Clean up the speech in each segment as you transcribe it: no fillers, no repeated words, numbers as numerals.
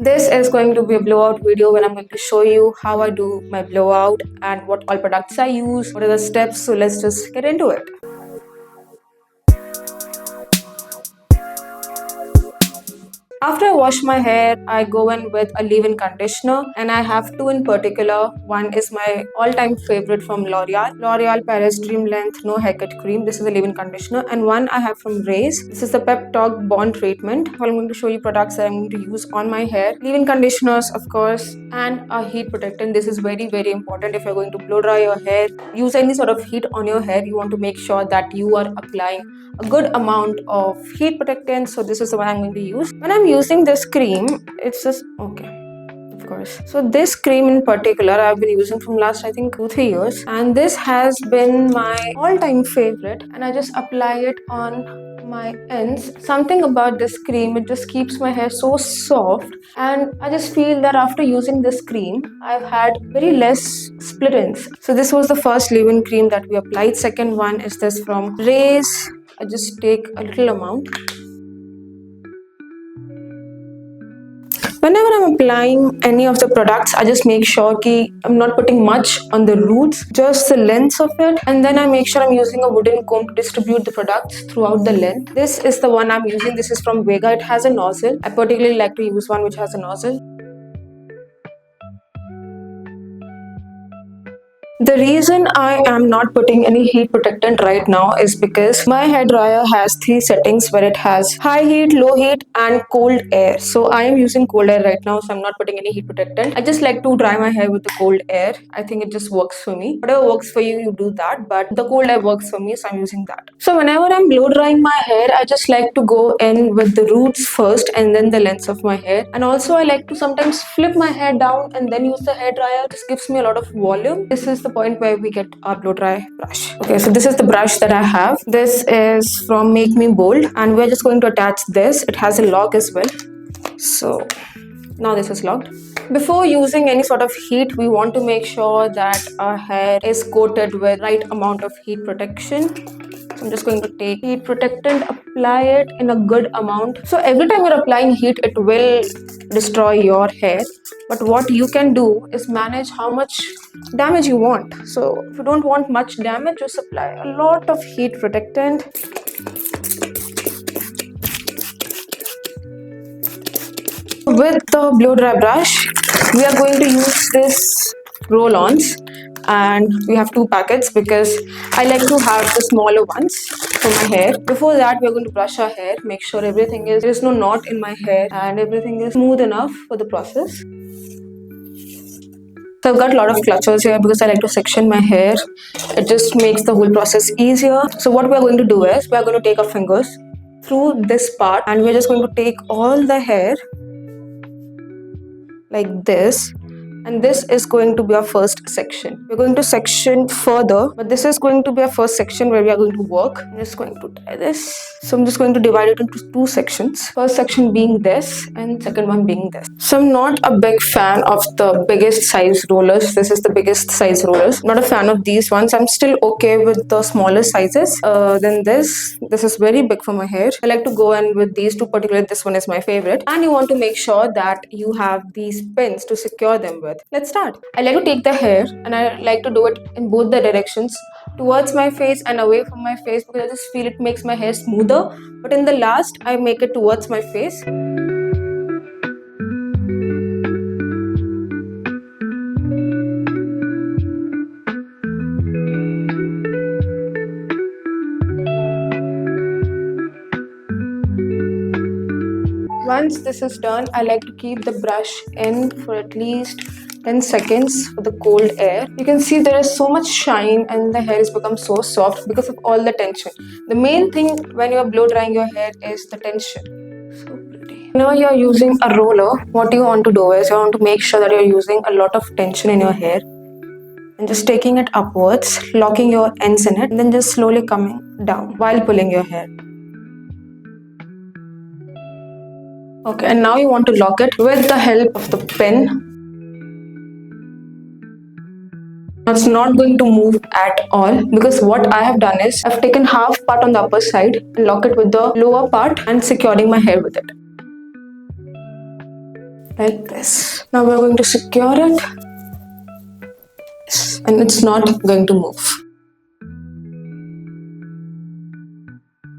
This is going to be a blowout video when I'm going to show you how I do my blowout and what all products I use, what are the steps. So let's just get into it. After I wash my hair, I go in with a leave-in conditioner, and I have two in particular. One is my all-time favorite from L'Oreal Paris Dream Length No Haircut Cream. This is a leave-in conditioner. And one I have from Rays. This is the Pep Talk Bond Treatment. I'm going to show you products that I'm going to use on my hair. Leave-in conditioners, of course, and a heat protectant. This is very, very important. If you're going to blow dry your hair, use any sort of heat on your hair, you want to make sure that you are applying a good amount of heat protectant. So this is the one I'm going to use. When I'm using this cream, it's just okay, of course. So this cream in particular I've been using from last I think 2-3 years, and this has been my all-time favorite, and I just apply it on my ends. Something about this cream, it just keeps my hair so soft, and I just feel that after using this cream I've had very less split ends. So this was the first leave-in cream that we applied. Second one is this from Rays. I just take a little amount. Whenever I'm applying any of the products, I just make sure that I'm not putting much on the roots, just the lengths of it, and then I make sure I'm using a wooden comb to distribute the products throughout the length. This is the one I'm using. This is from Vega. It has a nozzle. I particularly like to use one which has a nozzle. The reason I am not putting any heat protectant right now is because my hair dryer has 3 settings where it has high heat, low heat and cold air. So I am using cold air right now, so I'm not putting any heat protectant. I just like to dry my hair with the cold air. I think it just works for me. Whatever works for you, you do that, but the cold air works for me, so I'm using that. So whenever I'm blow drying my hair, I just like to go in with the roots first and then the lengths of my hair. And also I like to sometimes flip my hair down and then use the hair dryer. This gives me a lot of volume. This is the point where we get our blow dry brush. Okay, so this is the brush that I have. This is from Make Me Bold, and we're just going to attach this. It has a lock as well. So now this is locked. Before using any sort of heat, we want to make sure that our hair is coated with right amount of heat protection. So I'm just going to take heat protectant, apply it in a good amount. So every time you're applying heat, it will destroy your hair. But what you can do is manage how much damage you want. So if you don't want much damage, just apply a lot of heat protectant. With the blow dry brush, we are going to use this roll-ons, and we have 2 packets because I like to have the smaller ones for my hair. Before that, we are going to brush our hair, make sure everything is, there is no knot in my hair and everything is smooth enough for the process. So I've got a lot of clutches here because I like to section my hair. It just makes the whole process easier. So what we are going to do is, we are going to take our fingers through this part, and we're just going to take all the hair like this, and this is going to be our first section. We're going to section further, but this is going to be our first section where we are going to work. I'm just going to tie this. So I'm just going to divide it into 2 sections. First section being this and second one being this. So I'm not a big fan of the biggest size rollers. This is the biggest size rollers. Not a fan of these ones. I'm still okay with the smaller sizes than this. This is very big for my hair. I like to go in with these 2 particularly. This one is my favorite. And you want to make sure that you have these pins to secure them with. Let's start. I like to take the hair and I like to do it in both the directions, towards my face and away from my face, because I just feel it makes my hair smoother. But in the last, I make it towards my face. Once this is done, I like to keep the brush in for at least 10 seconds for the cold air. You can see there is so much shine and the hair has become so soft because of all the tension. The main thing when you are blow drying your hair is the tension. So pretty. Now you're using a roller. What you want to do is you want to make sure that you're using a lot of tension in your hair and just taking it upwards, locking your ends in it, and then just slowly coming down while pulling your hair. Okay, and now you want to lock it with the help of the pin. It's not going to move at all, because what I have done is I've taken half part on the upper side and lock it with the lower part and securing my hair with it. like this. Now we're going to secure it, and it's not going to move.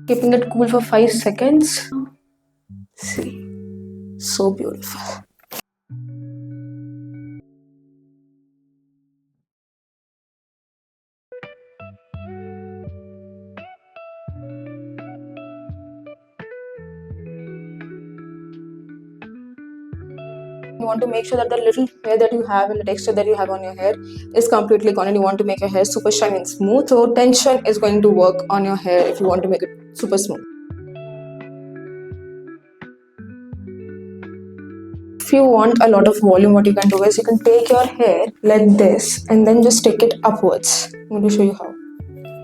Keeping it cool for 5 seconds. See, so beautiful. You want to make sure that the little hair that you have and the texture that you have on your hair is completely gone, and you want to make your hair super shiny and smooth. So tension is going to work on your hair if you want to make it super smooth. If you want a lot of volume, what you can do is you can take your hair like this and then just take it upwards. I'm going to show you how.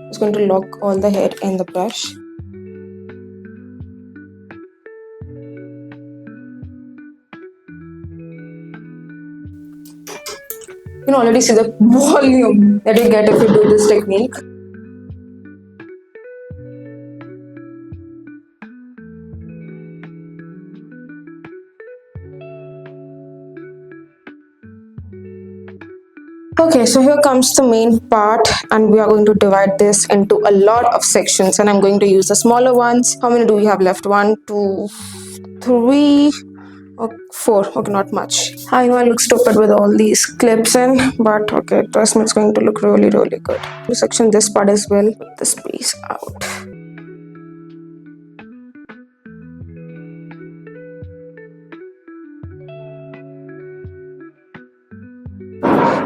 It's going to lock all the hair in the brush. You can already see the volume that you get if you do this technique. Okay, so here comes the main part, and we are going to divide this into a lot of sections, and I'm going to use the smaller ones. How many do we have left? 1, 2, 3, or 4. Okay, not much. I know I look stupid with all these clips in, but okay, trust me, it's going to look really, really good. To section this part as well. Put this piece out.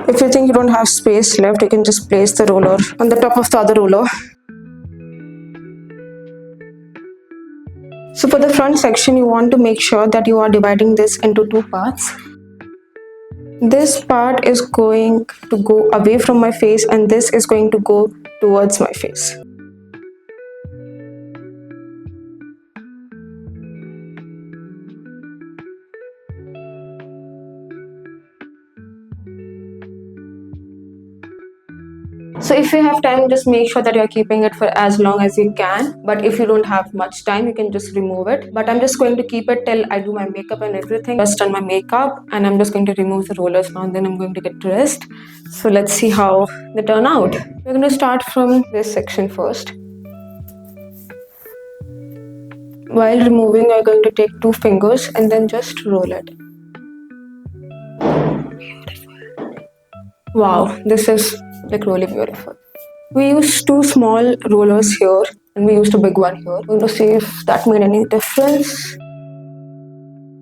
If you think you don't have space left, you can just place the roller on the top of the other roller. So for the front section, you want to make sure that you are dividing this into 2 parts. This part is going to go away from my face, and this is going to go towards my face. So if you have time, just make sure that you're keeping it for as long as you can. But if you don't have much time, you can just remove it. But I'm just going to keep it till I do my makeup and everything. Just done my makeup, and I'm just going to remove the rollers now, and then I'm going to get dressed. So let's see how they turn out. We're going to start from this section first. While removing, you're going to take 2 fingers and then just roll it. Wow, this is like really beautiful. We used 2 small rollers here, and we used a big one here. I'm going to see if that made any difference.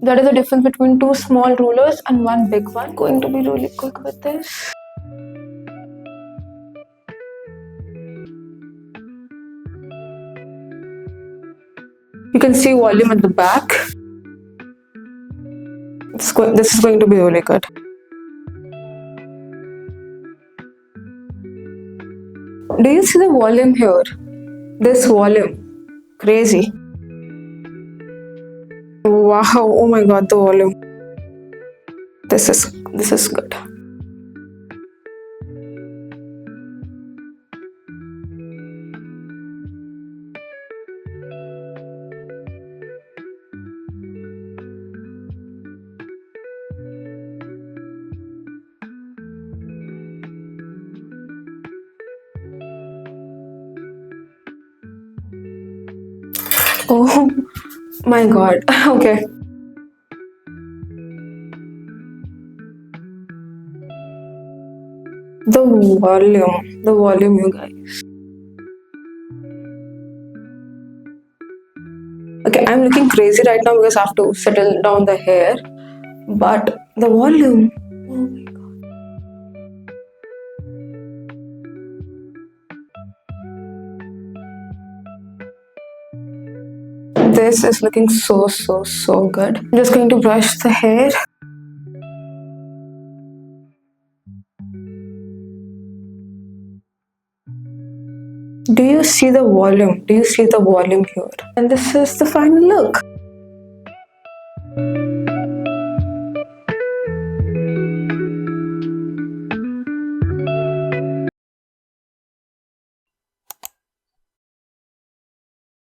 That is the difference between 2 small rollers and 1 big one. Going to be really quick with this. You can see volume at the back. This is going to be really good. Do you see the volume here? This volume. Crazy. Wow, oh my god, the volume. This is good. Oh my god. Okay. The volume, you guys. Okay, I'm looking crazy right now because I have to settle down the hair, but the volume. Oh my god. This is looking so good. I'm just going to brush the hair. Do you see the volume? Do you see the volume here? And this is the final look.